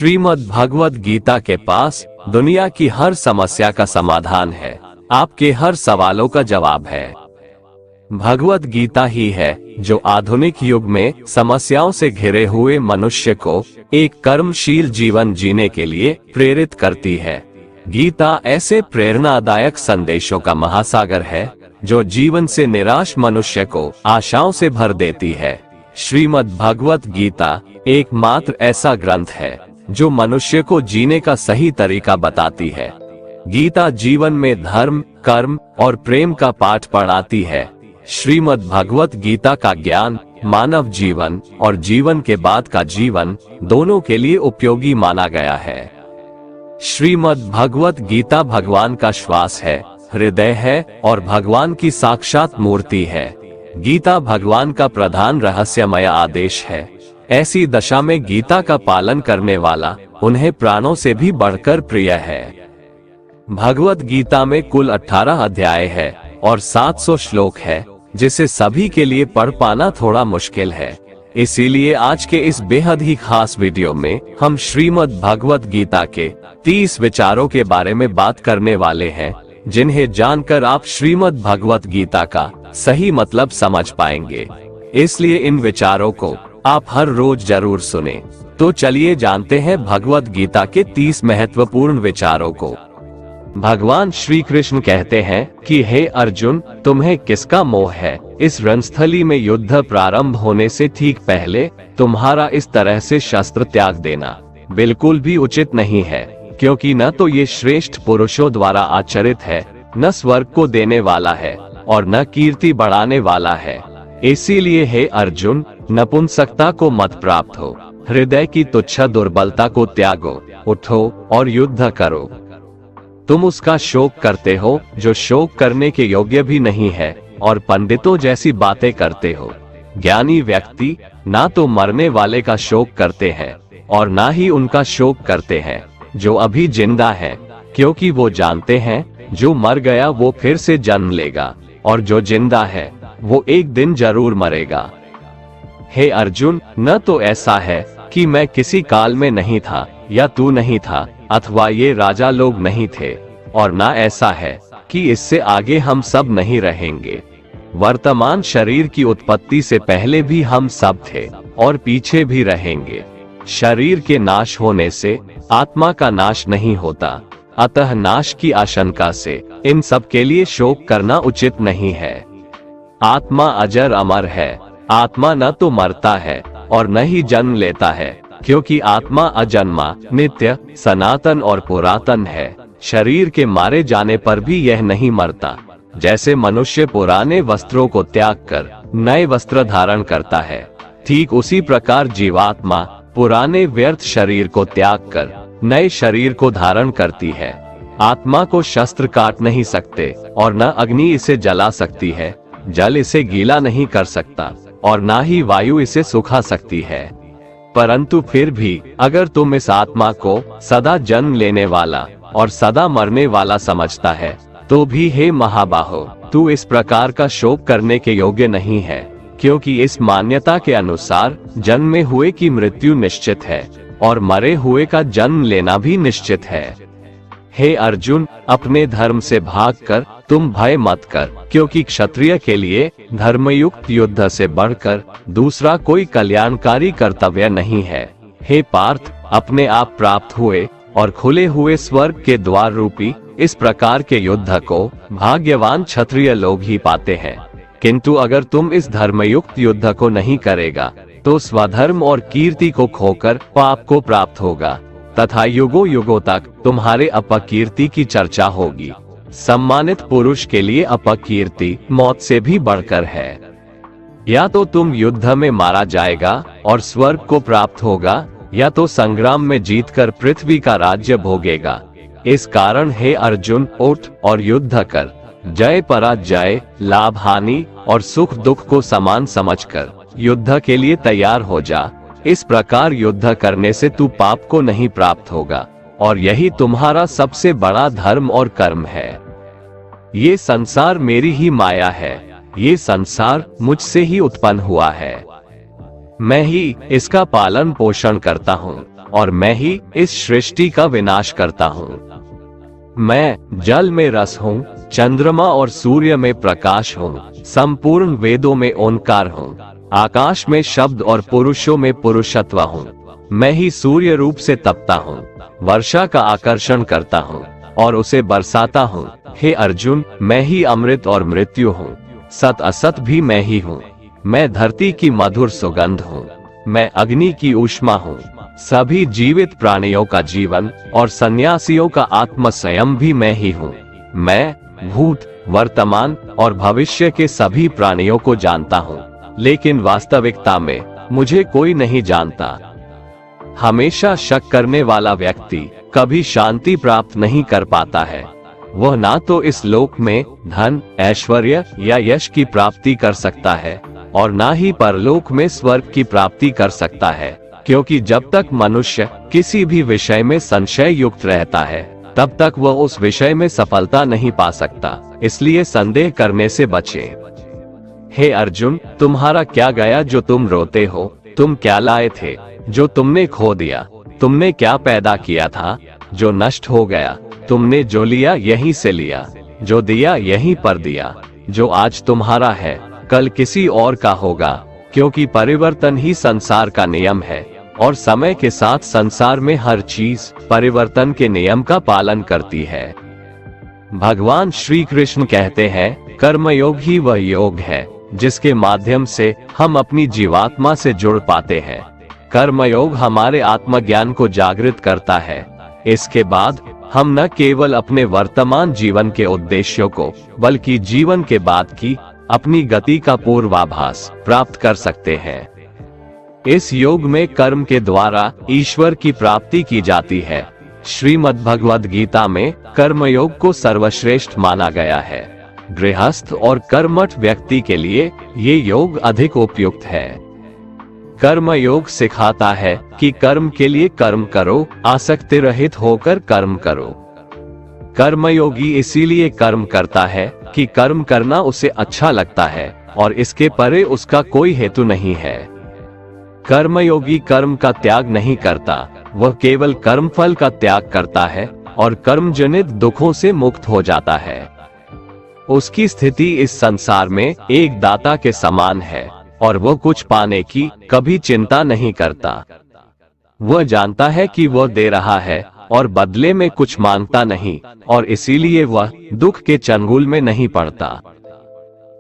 श्रीमद् भगवत गीता के पास दुनिया की हर समस्या का समाधान है, आपके हर सवालों का जवाब है। भगवत गीता ही है जो आधुनिक युग में समस्याओं से घिरे हुए मनुष्य को एक कर्मशील जीवन जीने के लिए प्रेरित करती है। गीता ऐसे प्रेरणादायक संदेशों का महासागर है जो जीवन से निराश मनुष्य को आशाओं से भर देती है। श्रीमद् भगवत गीता एकमात्र ऐसा ग्रंथ है जो मनुष्य को जीने का सही तरीका बताती है। गीता जीवन में धर्म, कर्म और प्रेम का पाठ पढ़ाती है। श्रीमद् भगवत गीता का ज्ञान मानव जीवन और जीवन के बाद का जीवन दोनों के लिए उपयोगी माना गया है। श्रीमद् भगवत गीता भगवान का श्वास है, हृदय है और भगवान की साक्षात मूर्ति है। गीता भगवान का प्रधान रहस्यमय आदेश है। ऐसी दशा में गीता का पालन करने वाला उन्हें प्राणों से भी बढ़कर प्रिय है। भगवत गीता में कुल 18 अध्याय है और 700 श्लोक है, जिसे सभी के लिए पढ़ पाना थोड़ा मुश्किल है। इसीलिए आज के इस बेहद ही खास वीडियो में हम श्रीमद् भगवत गीता के 30 विचारों के बारे में बात करने वाले हैं, जिन्हें जानकर आप श्रीमद् भगवत गीता का सही मतलब समझ पाएंगे। इसलिए इन विचारों को आप हर रोज जरूर सुने। तो चलिए जानते हैं भगवत गीता के 30 महत्वपूर्ण विचारों को। भगवान श्री कृष्ण कहते हैं कि हे अर्जुन, तुम्हें किसका मोह है? इस रणस्थली में युद्ध प्रारंभ होने से ठीक पहले तुम्हारा इस तरह से शस्त्र त्याग देना बिल्कुल भी उचित नहीं है, क्योंकि न तो ये श्रेष्ठ पुरुषों द्वारा आचरित है, न स्वर्ग को देने वाला है और न कीर्ति बढ़ाने वाला है। इसीलिए हे अर्जुन, नपुंसकता को मत प्राप्त हो, हृदय की तुच्छ दुर्बलता को त्यागो, उठो और युद्ध करो। तुम उसका शोक करते हो जो शोक करने के योग्य भी नहीं है और पंडितों जैसी बातें करते हो। ज्ञानी व्यक्ति ना तो मरने वाले का शोक करते हैं और ना ही उनका शोक करते हैं जो अभी जिंदा है, क्योंकि वो जानते हैं जो मर गया वो फिर से जन्म लेगा और जो जिंदा है वो एक दिन जरूर मरेगा। हे अर्जुन, न तो ऐसा है कि मैं किसी काल में नहीं था या तू नहीं था अथवा ये राजा लोग नहीं थे, और न ऐसा है कि इससे आगे हम सब नहीं रहेंगे। वर्तमान शरीर की उत्पत्ति से पहले भी हम सब थे और पीछे भी रहेंगे। शरीर के नाश होने से आत्मा का नाश नहीं होता, अतः नाश की आशंका से इन सब के लिए शोक करना उचित नहीं है। आत्मा अजर अमर है। आत्मा न तो मरता है और न ही जन्म लेता है, क्योंकि आत्मा अजन्मा, नित्य, सनातन और पुरातन है। शरीर के मारे जाने पर भी यह नहीं मरता। जैसे मनुष्य पुराने वस्त्रों को त्याग कर नए वस्त्र धारण करता है, ठीक उसी प्रकार जीवात्मा पुराने व्यर्थ शरीर को त्याग कर नए शरीर को धारण करती है। आत्मा को शस्त्र काट नहीं सकते और न अग्नि इसे जला सकती है, जल इसे गीला नहीं कर सकता और ना ही वायु इसे सुखा सकती है। परंतु फिर भी अगर तुम इस आत्मा को सदा जन्म लेने वाला और सदा मरने वाला समझता है, तो भी हे महाबाहो, तू इस प्रकार का शोक करने के योग्य नहीं है, क्योंकि इस मान्यता के अनुसार जन्मे हुए की मृत्यु निश्चित है और मरे हुए का जन्म लेना भी निश्चित है। हे अर्जुन, अपने धर्म से भागकर तुम भय मत कर, क्योंकि क्षत्रिय के लिए धर्मयुक्त युद्ध से बढ़कर दूसरा कोई कल्याणकारी कर्तव्य नहीं है। हे पार्थ, अपने आप प्राप्त हुए और खुले हुए स्वर्ग के द्वार रूपी इस प्रकार के युद्ध को भाग्यवान क्षत्रिय लोग ही पाते हैं। किंतु अगर तुम इस धर्मयुक्त युद्ध को नहीं करेगा तो स्वधर्म और कीर्ति को खोकर पाप को प्राप्त होगा तथा युगों युगों तक तुम्हारे अपकीर्ति की चर्चा होगी। सम्मानित पुरुष के लिए अपकीर्ति मौत से भी बढ़कर है। या तो तुम युद्ध में मारा जाएगा और स्वर्ग को प्राप्त होगा, या तो संग्राम में जीतकर पृथ्वी का राज्य भोगेगा। इस कारण हे अर्जुन, उठ और युद्ध कर। जय पराजय, लाभ हानि और सुख दुख को समान समझकर युद्ध के लिए तैयार हो जा। इस प्रकार युद्ध करने से तू पाप को नहीं प्राप्त होगा और यही तुम्हारा सबसे बड़ा धर्म और कर्म है। ये संसार मेरी ही माया है, ये संसार मुझसे ही उत्पन्न हुआ है। मैं ही इसका पालन पोषण करता हूँ। और मैं ही इस सृष्टि का विनाश करता हूँ। मैं जल में रस हूँ, चंद्रमा और सूर्य में प्रकाश हूँ, संपूर्ण वेदों में ओंकार हूँ, आकाश में शब्द और पुरुषों में पुरुषत्व हूँ। मैं ही सूर्य रूप से तपता हूँ, वर्षा का आकर्षण करता हूँ और उसे बरसाता हूँ। हे अर्जुन, मैं ही अमृत और मृत्यु हूँ, सत असत भी मैं ही हूँ। मैं धरती की मधुर सुगंध हूँ, मैं अग्नि की ऊष्मा हूँ, सभी जीवित प्राणियों का जीवन और सन्यासियों का आत्म स्वयं भी मैं ही हूँ। मैं भूत, वर्तमान और भविष्य के सभी प्राणियों को जानता हूँ, लेकिन वास्तविकता में मुझे कोई नहीं जानता। हमेशा शक करने वाला व्यक्ति कभी शांति प्राप्त नहीं कर पाता है। वह ना तो इस लोक में धन, ऐश्वर्य या यश की प्राप्ति कर सकता है और ना ही परलोक में स्वर्ग की प्राप्ति कर सकता है, क्योंकि जब तक मनुष्य किसी भी विषय में संशय युक्त रहता है तब तक वह उस विषय में सफलता नहीं पा सकता। इसलिए संदेह करने से बचें। हे अर्जुन, तुम्हारा क्या गया जो तुम रोते हो? तुम क्या लाए थे जो तुमने खो दिया? तुमने क्या पैदा किया था जो नष्ट हो गया? तुमने जो लिया यहीं से लिया, जो दिया यहीं पर दिया। जो आज तुम्हारा है कल किसी और का होगा, क्योंकि परिवर्तन ही संसार का नियम है और समय के साथ संसार में हर चीज परिवर्तन के नियम का पालन करती है। भगवान श्री कृष्ण कहते हैं, कर्मयोग ही वह योग है जिसके माध्यम से हम अपनी जीवात्मा से जुड़ पाते हैं। कर्मयोग हमारे आत्मज्ञान को जागृत करता है। इसके बाद हम न केवल अपने वर्तमान जीवन के उद्देश्यों को बल्कि जीवन के बाद की अपनी गति का पूर्वाभास प्राप्त कर सकते हैं। इस योग में कर्म के द्वारा ईश्वर की प्राप्ति की जाती है। श्रीमद् भगवद गीता में कर्मयोग को सर्वश्रेष्ठ माना गया है। गृहस्थ और कर्मठ व्यक्ति के लिए ये योग अधिक उपयुक्त है। कर्मयोग सिखाता है कि कर्म के लिए कर्म करो, आसक्ति रहित होकर कर्म करो। कर्मयोगी इसीलिए कर्म करता है कि कर्म करना उसे अच्छा लगता है और इसके परे उसका कोई हेतु नहीं है। कर्मयोगी कर्म का त्याग नहीं करता, वह केवल कर्मफल का त्याग करता है और कर्मजनित दुखों से मुक्त हो जाता है। उसकी स्थिति इस संसार में एक दाता के समान है और वह कुछ पाने की कभी चिंता नहीं करता। वह जानता है कि वह दे रहा है और बदले में कुछ मांगता नहीं, और इसीलिए वह दुख के चंगुल में नहीं पड़ता।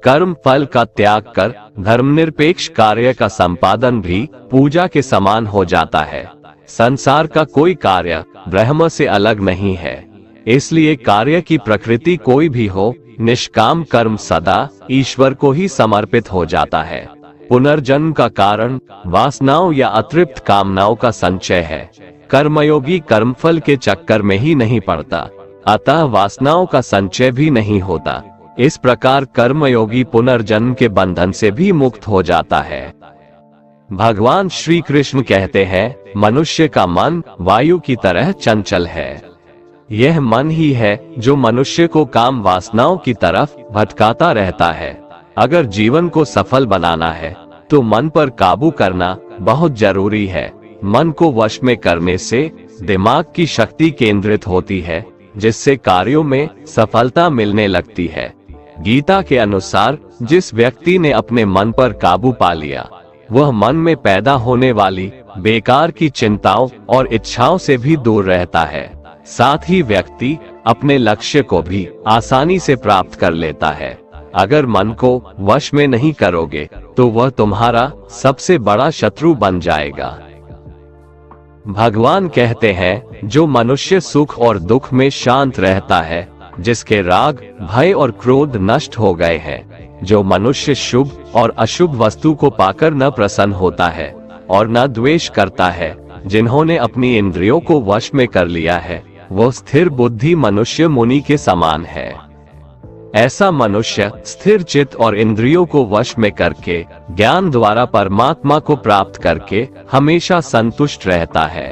कर्म फल का त्याग कर धर्मनिरपेक्ष कार्य का संपादन भी पूजा के समान हो जाता है। संसार का कोई कार्य ब्रह्म से अलग नहीं है, इसलिए कार्य की प्रकृति कोई भी हो, निष्काम कर्म सदा ईश्वर को ही समर्पित हो जाता है। पुनर्जन्म का कारण वासनाओं या अतृप्त कामनाओं का संचय है। कर्मयोगी कर्मफल के चक्कर में ही नहीं पड़ता, अतः वासनाओं का संचय भी नहीं होता। इस प्रकार कर्मयोगी पुनर्जन्म के बंधन से भी मुक्त हो जाता है। भगवान श्री कृष्ण कहते हैं, मनुष्य का मन वायु की तरह चंचल है। यह मन ही है जो मनुष्य को काम वासनाओं की तरफ भटकाता रहता है। अगर जीवन को सफल बनाना है तो मन पर काबू करना बहुत जरूरी है। मन को वश में करने से दिमाग की शक्ति केंद्रित होती है, जिससे कार्यों में सफलता मिलने लगती है। गीता के अनुसार जिस व्यक्ति ने अपने मन पर काबू पा लिया, वह मन में पैदा होने वाली बेकार की चिंताओं और इच्छाओं से भी दूर रहता है। साथ ही व्यक्ति अपने लक्ष्य को भी आसानी से प्राप्त कर लेता है। अगर मन को वश में नहीं करोगे तो वह तुम्हारा सबसे बड़ा शत्रु बन जाएगा। भगवान कहते हैं, जो मनुष्य सुख और दुख में शांत रहता है, जिसके राग, भय और क्रोध नष्ट हो गए हैं, जो मनुष्य शुभ और अशुभ वस्तु को पाकर न प्रसन्न होता है और न द्वेष करता है, जिन्होंने अपनी इंद्रियों को वश में कर लिया है, वो स्थिर बुद्धि मनुष्य मुनि के समान है। ऐसा मनुष्य स्थिर चित्त और इंद्रियों को वश में करके ज्ञान द्वारा परमात्मा को प्राप्त करके हमेशा संतुष्ट रहता है।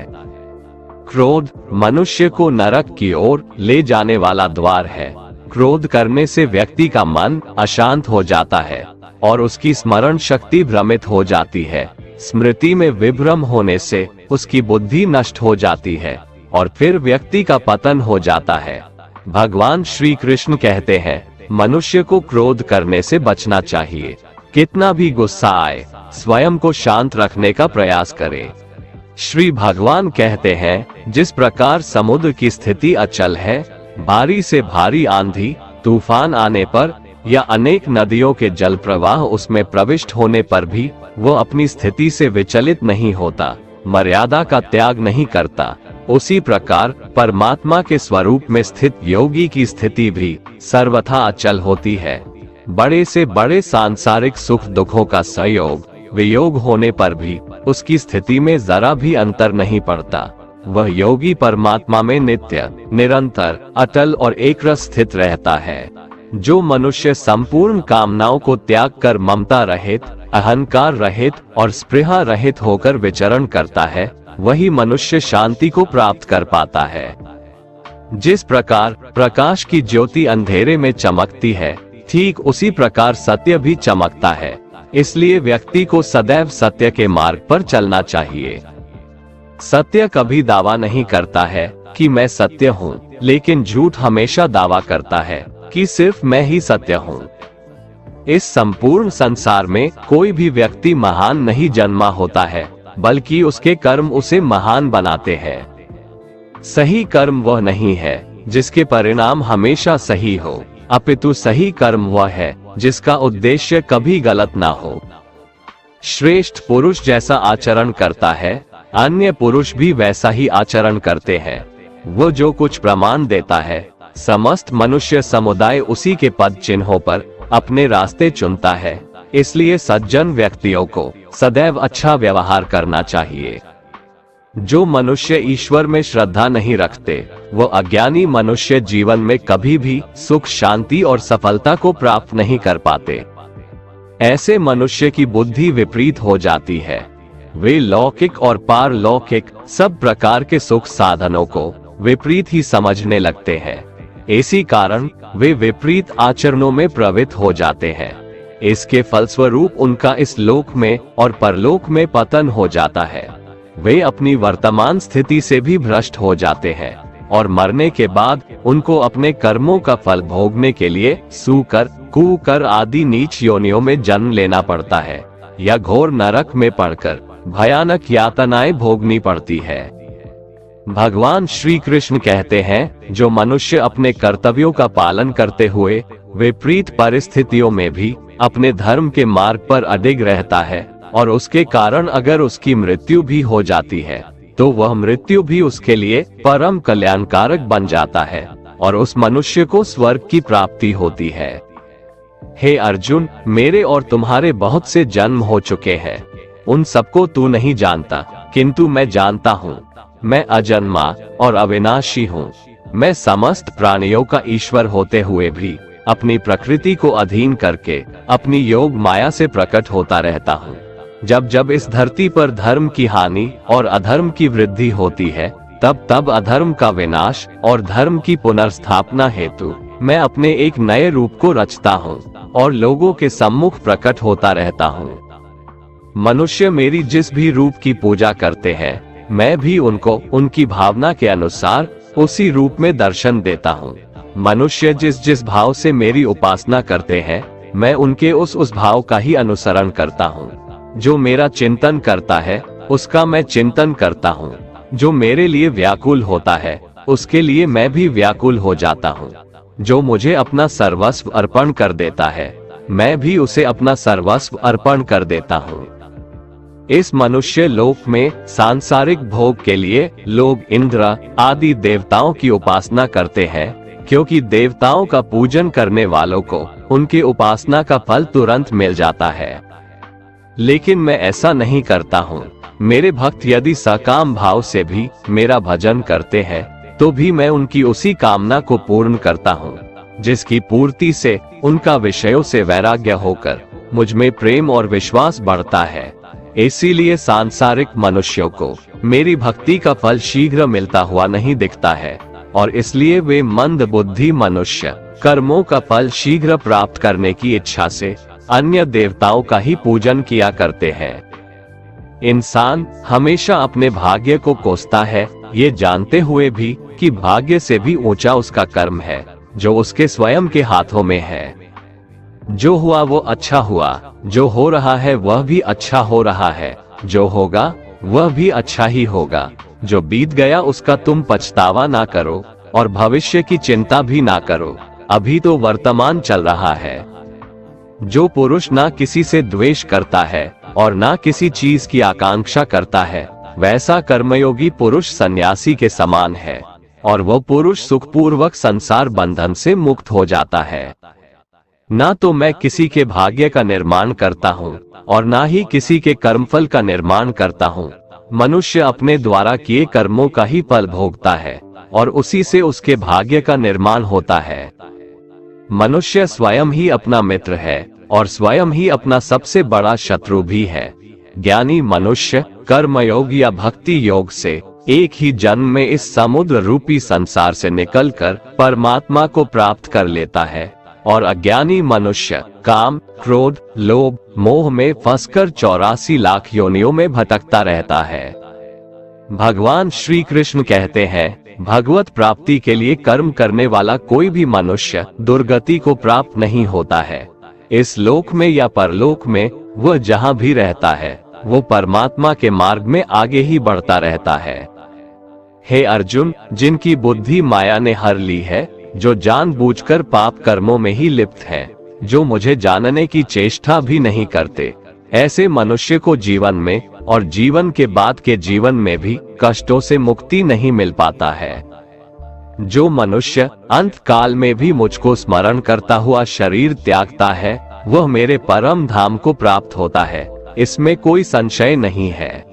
क्रोध मनुष्य को नरक की ओर ले जाने वाला द्वार है। क्रोध करने से व्यक्ति का मन अशांत हो जाता है और उसकी स्मरण शक्ति भ्रमित हो जाती है, स्मृति में विभ्रम होने से उसकी बुद्धि नष्ट हो जाती है और फिर व्यक्ति का पतन हो जाता है। भगवान श्री कृष्ण कहते हैं, मनुष्य को क्रोध करने से बचना चाहिए। कितना भी गुस्सा आए, स्वयं को शांत रखने का प्रयास करें। श्री भगवान कहते हैं, जिस प्रकार समुद्र की स्थिति अचल है, भारी से भारी आंधी तूफान आने पर या अनेक नदियों के जल प्रवाह उसमें प्रविष्ट होने पर भी वो अपनी स्थिति से विचलित नहीं होता, मर्यादा का त्याग नहीं करता, उसी प्रकार परमात्मा के स्वरूप में स्थित योगी की स्थिति भी सर्वथा अचल होती है। बड़े से बड़े सांसारिक सुख दुखों का संयोग वियोग होने पर भी उसकी स्थिति में जरा भी अंतर नहीं पड़ता। वह योगी परमात्मा में नित्य, निरंतर, अटल और एकरस स्थित रहता है। जो मनुष्य संपूर्ण कामनाओं को त्याग कर ममता रहित, अहंकार रहित और स्पृहा रहित होकर विचरण करता है, वही मनुष्य शांति को प्राप्त कर पाता है। जिस प्रकार प्रकाश की ज्योति अंधेरे में चमकती है, ठीक उसी प्रकार सत्य भी चमकता है। इसलिए व्यक्ति को सदैव सत्य के मार्ग पर चलना चाहिए। सत्य कभी दावा नहीं करता है कि मैं सत्य हूँ, लेकिन झूठ हमेशा दावा करता है कि सिर्फ मैं ही सत्य हूँ। इस संपूर्ण संसार में कोई भी व्यक्ति महान नहीं जन्मा होता है, बल्कि उसके कर्म उसे महान बनाते हैं। सही कर्म वह नहीं है जिसके परिणाम हमेशा सही हो, अपितु सही कर्म वह है जिसका उद्देश्य कभी गलत ना हो। श्रेष्ठ पुरुष जैसा आचरण करता है, अन्य पुरुष भी वैसा ही आचरण करते हैं। वो जो कुछ प्रमाण देता है, समस्त मनुष्य समुदाय उसी के पद चिन्हों पर अपने रास्ते चुनता है। इसलिए सज्जन व्यक्तियों को सदैव अच्छा व्यवहार करना चाहिए। जो मनुष्य ईश्वर में श्रद्धा नहीं रखते, वो अज्ञानी मनुष्य जीवन में कभी भी सुख, शांति और सफलता को प्राप्त नहीं कर पाते। ऐसे मनुष्य की बुद्धि विपरीत हो जाती है। वे लौकिक और पारलौकिक सब प्रकार के सुख साधनों को विपरीत ही समझने लगते हैं। इसी कारण वे विपरीत आचरणों में प्रवृत्त हो जाते हैं। इसके फलस्वरूप उनका इस लोक में और परलोक में पतन हो जाता है। वे अपनी वर्तमान स्थिति से भी भ्रष्ट हो जाते हैं और मरने के बाद उनको अपने कर्मों का फल भोगने के लिए सूकर, कुकर आदि नीच योनियों में जन्म लेना पड़ता है या घोर नरक में पड़कर भयानक यातनाएं भोगनी पड़ती है। भगवान श्री कृष्ण कहते हैं, जो मनुष्य अपने कर्तव्यों का पालन करते हुए विपरीत परिस्थितियों में भी अपने धर्म के मार्ग पर अडिग रहता है और उसके कारण अगर उसकी मृत्यु भी हो जाती है, तो वह मृत्यु भी उसके लिए परम कल्याणकारक बन जाता है और उस मनुष्य को स्वर्ग की प्राप्ति होती है। हे अर्जुन, मेरे और तुम्हारे बहुत से जन्म हो चुके हैं। उन सबको तू नहीं जानता, किंतु मैं जानता हूँ। मैं अजन्मा और अविनाशी हूँ। मैं समस्त प्राणियों का ईश्वर होते हुए भी अपनी प्रकृति को अधीन करके अपनी योग माया से प्रकट होता रहता हूँ। जब जब इस धरती पर धर्म की हानि और अधर्म की वृद्धि होती है, तब तब अधर्म का विनाश और धर्म की पुनर्स्थापना हेतु मैं अपने एक नए रूप को रचता हूँ और लोगों के सम्मुख प्रकट होता रहता हूँ। मनुष्य मेरी जिस भी रूप की पूजा करते हैं, मैं भी उनको उनकी भावना के अनुसार उसी रूप में दर्शन देता हूँ। मनुष्य जिस जिस भाव से मेरी उपासना करते हैं, मैं उनके उस भाव का ही अनुसरण करता हूँ। जो मेरा चिंतन करता है, उसका मैं चिंतन करता हूँ। जो मेरे लिए व्याकुल होता है, उसके लिए मैं भी व्याकुल हो जाता हूँ। जो मुझे अपना सर्वस्व अर्पण कर देता है, मैं भी उसे अपना सर्वस्व अर्पण कर देता हूँ। इस मनुष्य लोक में सांसारिक भोग के लिए लोग इंद्र आदि देवताओं की उपासना करते हैं, क्योंकि देवताओं का पूजन करने वालों को उनकी उपासना का फल तुरंत मिल जाता है। लेकिन मैं ऐसा नहीं करता हूँ। मेरे भक्त यदि सकाम भाव से भी मेरा भजन करते हैं, तो भी मैं उनकी उसी कामना को पूर्ण करता हूँ, जिसकी पूर्ति से उनका विषयों से वैराग्य होकर मुझ में प्रेम और विश्वास बढ़ता है। इसीलिए सांसारिक मनुष्यों को मेरी भक्ति का फल शीघ्र मिलता हुआ नहीं दिखता है और इसलिए वे मंद बुद्धि मनुष्य कर्मों का फल शीघ्र प्राप्त करने की इच्छा से अन्य देवताओं का ही पूजन किया करते हैं। इंसान हमेशा अपने भाग्य को कोसता है, ये जानते हुए भी कि भाग्य से भी ऊंचा उसका कर्म है, जो उसके स्वयं के हाथों में है। जो हुआ वो अच्छा हुआ, जो हो रहा है वह भी अच्छा हो रहा है, जो होगा वह भी अच्छा ही होगा। जो बीत गया उसका तुम पछतावा ना करो और भविष्य की चिंता भी ना करो, अभी तो वर्तमान चल रहा है। जो पुरुष ना किसी से द्वेष करता है और ना किसी चीज की आकांक्षा करता है, वैसा कर्मयोगी पुरुष सन्यासी के समान है, और वह पुरुष सुखपूर्वक संसार बंधन से मुक्त हो जाता है। ना तो मैं किसी के भाग्य का निर्माण करता हूँ और ना ही किसी के कर्मफल का निर्माण करता हूँ। मनुष्य अपने द्वारा किए कर्मों का ही फल भोगता है और उसी से उसके भाग्य का निर्माण होता है। मनुष्य स्वयं ही अपना मित्र है और स्वयं ही अपना सबसे बड़ा शत्रु भी है। ज्ञानी मनुष्य कर्मयोग या भक्ति योग से एक ही जन्म में इस समुद्र रूपी संसार से निकलकर परमात्मा को प्राप्त कर लेता है, और अज्ञानी मनुष्य काम, क्रोध, लोभ, मोह में फंसकर 84 लाख योनियों में भटकता रहता है। भगवान श्री कृष्ण कहते हैं, भगवत प्राप्ति के लिए कर्म करने वाला कोई भी मनुष्य दुर्गति को प्राप्त नहीं होता है। इस लोक में या परलोक में वह जहाँ भी रहता है, वो परमात्मा के मार्ग में आगे ही बढ़ता रहता है। हे अर्जुन, जिनकी बुद्धि माया ने हर ली है, जो जानबूझकर पाप कर्मों में ही लिप्त हैं, जो मुझे जानने की चेष्टा भी नहीं करते, ऐसे मनुष्य को जीवन में और जीवन के बाद के जीवन में भी कष्टों से मुक्ति नहीं मिल पाता है। जो मनुष्य अंत काल में भी मुझको स्मरण करता हुआ शरीर त्यागता है, वह मेरे परम धाम को प्राप्त होता है, इसमें कोई संशय नहीं है।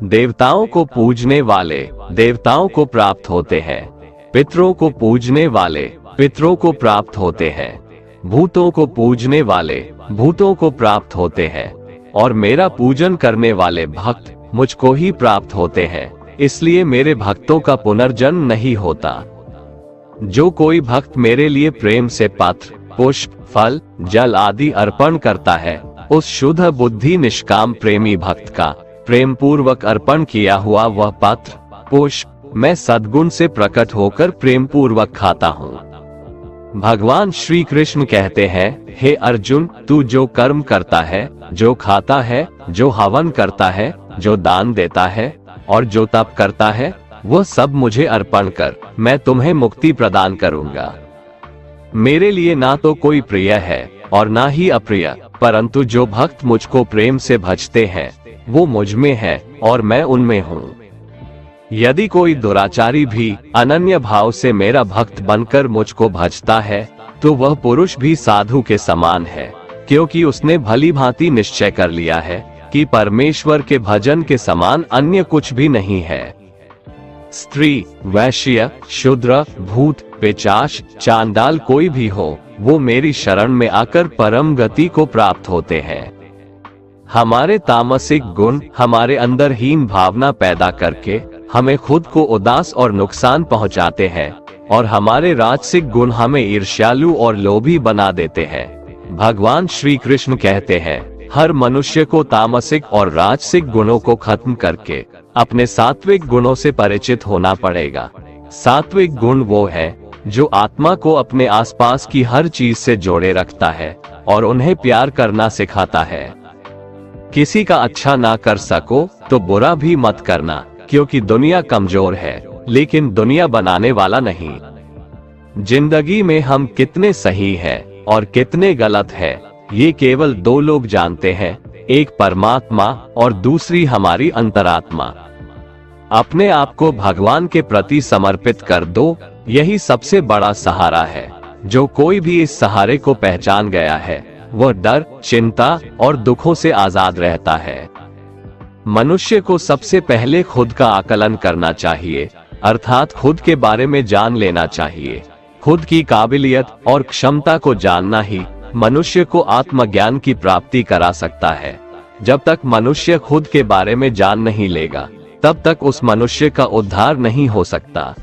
देवताओं को पूजने वाले देवताओं को प्राप्त होते हैं, पितरों को पूजने वाले पितरों को प्राप्त होते हैं, भूतों को पूजने वाले भूतों को प्राप्त होते हैं, और मेरा पूजन करने वाले भक्त मुझको ही प्राप्त होते हैं, इसलिए मेरे भक्तों का पुनर्जन्म नहीं होता। जो कोई भक्त मेरे लिए प्रेम से पत्र, पुष्प, फल, जल आदि अर्पण करता है, उस शुद्ध बुद्धि निष्काम प्रेमी भक्त का प्रेम पूर्वक अर्पण किया हुआ वह पत्र, पुष्प मैं सद्गुण से प्रकट होकर प्रेम पूर्वक खाता हूँ। भगवान श्री कृष्ण कहते हैं, हे अर्जुन, तू जो कर्म करता है, जो खाता है, जो हवन करता है, जो दान देता है और जो तप करता है, वह सब मुझे अर्पण कर, मैं तुम्हें मुक्ति प्रदान करूंगा। मेरे लिए ना तो कोई प्रिय है और ना ही अप्रिय, परंतु जो भक्त मुझको प्रेम से भजते हैं, वो मुझ में है और मैं उनमें हूँ। यदि कोई दुराचारी भी अनन्य भाव से मेरा भक्त बनकर मुझको भजता है, तो वह पुरुष भी साधु के समान है, क्योंकि उसने भली भांति निश्चय कर लिया है कि परमेश्वर के भजन के समान अन्य कुछ भी नहीं है। स्त्री, वैश्य, शूद्र, भूत, पिशाच, चांडाल कोई भी हो, वो मेरी शरण में आकर परम गति को प्राप्त होते हैं। हमारे तामसिक गुण हमारे अंदर हीन भावना पैदा करके हमें खुद को उदास और नुकसान पहुंचाते हैं, और हमारे राजसिक गुण हमें ईर्ष्यालु और लोभी बना देते हैं। भगवान श्री कृष्ण कहते हैं, हर मनुष्य को तामसिक और राजसिक गुणों को खत्म करके अपने सात्विक गुणों से परिचित होना पड़ेगा। सात्विक गुण वो है जो आत्मा को अपने आसपास की हर चीज से जोड़े रखता है और उन्हें प्यार करना सिखाता है। किसी का अच्छा ना कर सको तो बुरा भी मत करना, क्योंकि दुनिया कमजोर है, लेकिन दुनिया बनाने वाला नहीं। जिंदगी में हम कितने सही हैं और कितने गलत हैं, ये केवल दो लोग जानते हैं, एक परमात्मा और दूसरी हमारी अंतरात्मा। अपने आप को भगवान के प्रति समर्पित कर दो, यही सबसे बड़ा सहारा है। जो कोई भी इस सहारे को पहचान गया है, वह डर, चिंता और दुखों से आजाद रहता है। मनुष्य को सबसे पहले खुद का आकलन करना चाहिए, अर्थात खुद के बारे में जान लेना चाहिए। खुद की काबिलियत और क्षमता को जानना ही मनुष्य को आत्मज्ञान की प्राप्ति करा सकता है। जब तक मनुष्य खुद के बारे में जान नहीं लेगा, तब तक उस मनुष्य का उद्धार नहीं हो सकता।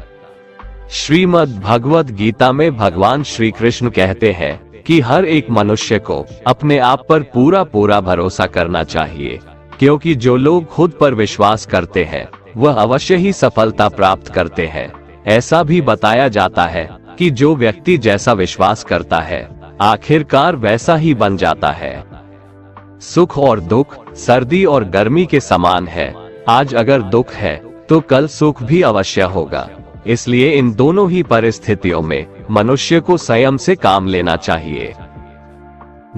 श्रीमद् भगवद गीता में भगवान श्री कृष्ण कहते हैं कि हर एक मनुष्य को अपने आप पर पूरा पूरा भरोसा करना चाहिए। क्योंकि जो लोग खुद पर विश्वास करते हैं वह अवश्य ही सफलता प्राप्त करते हैं। ऐसा भी बताया जाता है कि जो व्यक्ति जैसा विश्वास करता है आखिरकार वैसा ही बन जाता है। सुख और दुख सर्दी और गर्मी के समान है। आज अगर दुख है तो कल सुख भी अवश्य होगा। इसलिए इन दोनों ही परिस्थितियों में मनुष्य को संयम से काम लेना चाहिए।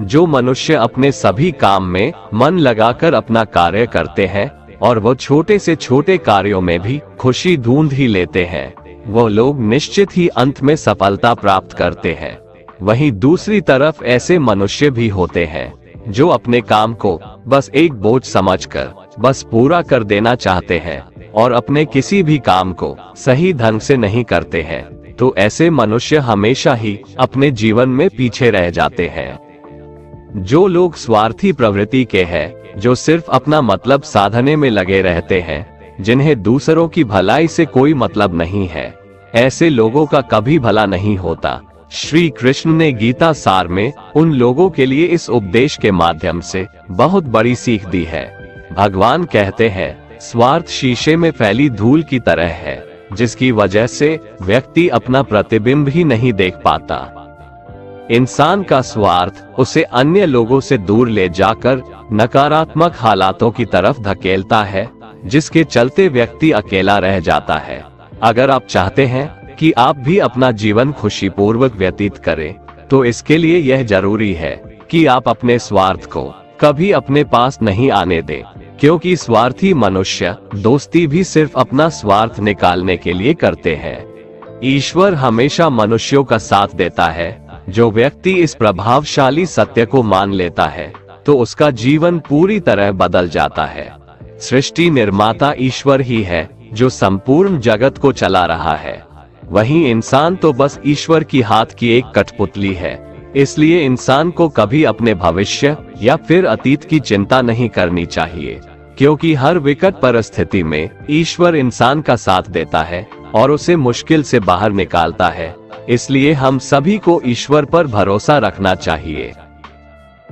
जो मनुष्य अपने सभी काम में मन लगाकर अपना कार्य करते हैं और वो छोटे से छोटे कार्यों में भी खुशी ढूंढ ही लेते हैं, वो लोग निश्चित ही अंत में सफलता प्राप्त करते हैं। वहीं दूसरी तरफ ऐसे मनुष्य भी होते हैं जो अपने काम को बस एक बोझ समझकर बस पूरा कर देना चाहते हैं और अपने किसी भी काम को सही ढंग से नहीं करते हैं। तो ऐसे मनुष्य हमेशा ही अपने जीवन में पीछे रह जाते हैं। जो लोग स्वार्थी प्रवृत्ति के हैं, जो सिर्फ अपना मतलब साधने में लगे रहते हैं, जिन्हें दूसरों की भलाई से कोई मतलब नहीं है, ऐसे लोगों का कभी भला नहीं होता। श्री कृष्ण ने गीता सार में उन लोगों के लिए इस उपदेश के माध्यम से बहुत बड़ी सीख दी है। भगवान कहते हैं, स्वार्थ शीशे में फैली धूल की तरह है, जिसकी वजह से व्यक्ति अपना प्रतिबिंब ही नहीं देख पाता। इंसान का स्वार्थ उसे अन्य लोगों से दूर ले जाकर नकारात्मक हालातों की तरफ धकेलता है, जिसके चलते व्यक्ति अकेला रह जाता है। अगर आप चाहते हैं कि आप भी अपना जीवन खुशीपूर्वक व्यतीत करें, तो इसके लिए यह जरूरी है कि आप अपने स्वार्थ को कभी अपने पास नहीं आने दें, क्योंकि स्वार्थी मनुष्य दोस्ती भी सिर्फ अपना स्वार्थ निकालने के लिए करते हैं। ईश्वर हमेशा मनुष्यों का साथ देता है। जो व्यक्ति इस प्रभावशाली सत्य को मान लेता है तो उसका जीवन पूरी तरह बदल जाता है। सृष्टि निर्माता ईश्वर ही है जो संपूर्ण जगत को चला रहा है। वहीं इंसान तो बस ईश्वर की हाथ की एक कठपुतली है। इसलिए इंसान को कभी अपने भविष्य या फिर अतीत की चिंता नहीं करनी चाहिए, क्योंकि हर विकट परिस्थिति में ईश्वर इंसान का साथ देता है और उसे मुश्किल से बाहर निकालता है। इसलिए हम सभी को ईश्वर पर भरोसा रखना चाहिए।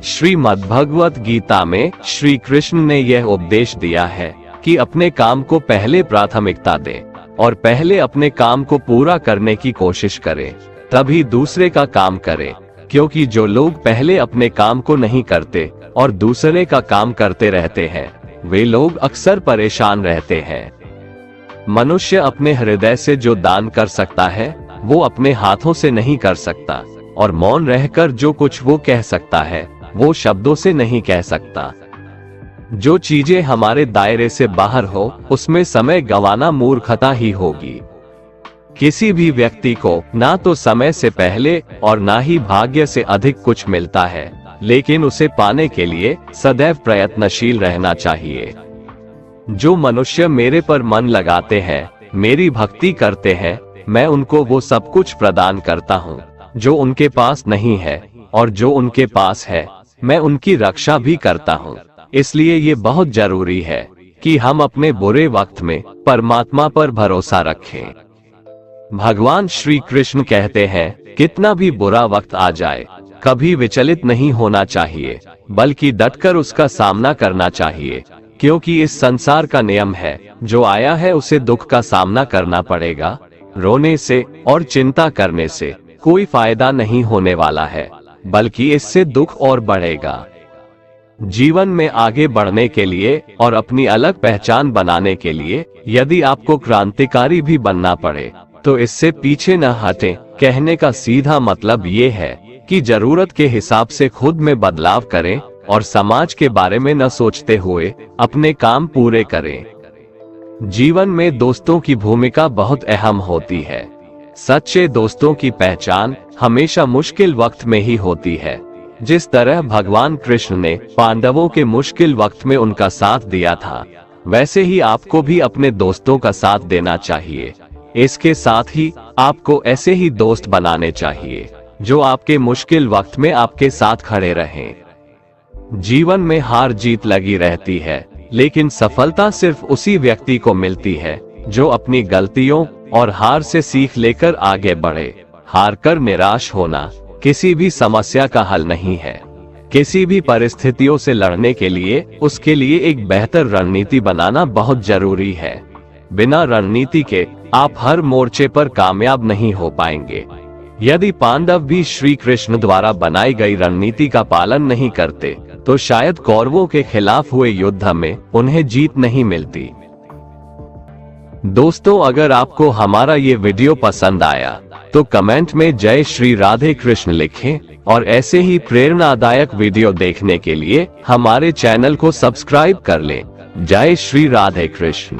श्रीमद्भगवत गीता में श्री कृष्ण ने यह उपदेश दिया है कि अपने काम को पहले प्राथमिकता दें और पहले अपने काम को पूरा करने की कोशिश करें, तभी दूसरे का काम करें। क्योंकि जो लोग पहले अपने काम को नहीं करते और दूसरे का काम करते रहते हैं, वे लोग अक्सर परेशान रहते हैं। मनुष्य अपने हृदय से जो दान कर सकता है वो अपने हाथों से नहीं कर सकता, और मौन रहकर जो कुछ वो कह सकता है वो शब्दों से नहीं कह सकता। जो चीजें हमारे दायरे से बाहर हो उसमें समय गंवाना मूर्खता ही होगी। किसी भी व्यक्ति को ना तो समय से पहले और ना ही भाग्य से अधिक कुछ मिलता है, लेकिन उसे पाने के लिए सदैव प्रयत्नशील रहना चाहिए। जो मनुष्य मेरे पर मन लगाते हैं, मेरी भक्ति करते हैं, मैं उनको वो सब कुछ प्रदान करता हूँ जो उनके पास नहीं है, और जो उनके पास है मैं उनकी रक्षा भी करता हूँ। इसलिए ये बहुत जरूरी है कि हम अपने बुरे वक्त में परमात्मा पर भरोसा रखें। भगवान श्री कृष्ण कहते हैं, कितना भी बुरा वक्त आ जाए कभी विचलित नहीं होना चाहिए, बल्कि डटकर उसका सामना करना चाहिए। क्योंकि इस संसार का नियम है, जो आया है उसे दुख का सामना करना पड़ेगा। रोने से और चिंता करने से कोई फायदा नहीं होने वाला है, बल्कि इससे दुख और बढ़ेगा। जीवन में आगे बढ़ने के लिए और अपनी अलग पहचान बनाने के लिए यदि आपको क्रांतिकारी भी बनना पड़े तो इससे पीछे न हटें। कहने का सीधा मतलब ये है कि जरूरत के हिसाब से खुद में बदलाव करें और समाज के बारे में न सोचते हुए अपने काम पूरे करें। जीवन में दोस्तों की भूमिका बहुत अहम होती है। सच्चे दोस्तों की पहचान हमेशा मुश्किल वक्त में ही होती है। जिस तरह भगवान कृष्ण ने पांडवों के मुश्किल वक्त में उनका साथ दिया था, वैसे ही आपको भी अपने दोस्तों का साथ देना चाहिए। इसके साथ ही आपको ऐसे ही दोस्त बनाने चाहिए जो आपके मुश्किल वक्त में आपके साथ खड़े रहें। जीवन में हार जीत लगी रहती है, लेकिन सफलता सिर्फ उसी व्यक्ति को मिलती है जो अपनी गलतियों और हार से सीख लेकर आगे बढ़े। हार कर निराश होना किसी भी समस्या का हल नहीं है। किसी भी परिस्थितियों से लड़ने के लिए उसके लिए एक बेहतर रणनीति बनाना बहुत जरूरी है। बिना रणनीति के आप हर मोर्चे पर कामयाब नहीं हो पाएंगे। यदि पांडव भी श्री कृष्ण द्वारा बनाई गई रणनीति का पालन नहीं करते तो शायद कौरवों के खिलाफ हुए युद्ध में उन्हें जीत नहीं मिलती। दोस्तों, अगर आपको हमारा ये वीडियो पसंद आया तो कमेंट में जय श्री राधे कृष्ण लिखें और ऐसे ही प्रेरणादायक वीडियो देखने के लिए हमारे चैनल को सब्सक्राइब कर लें। जय श्री राधे कृष्ण।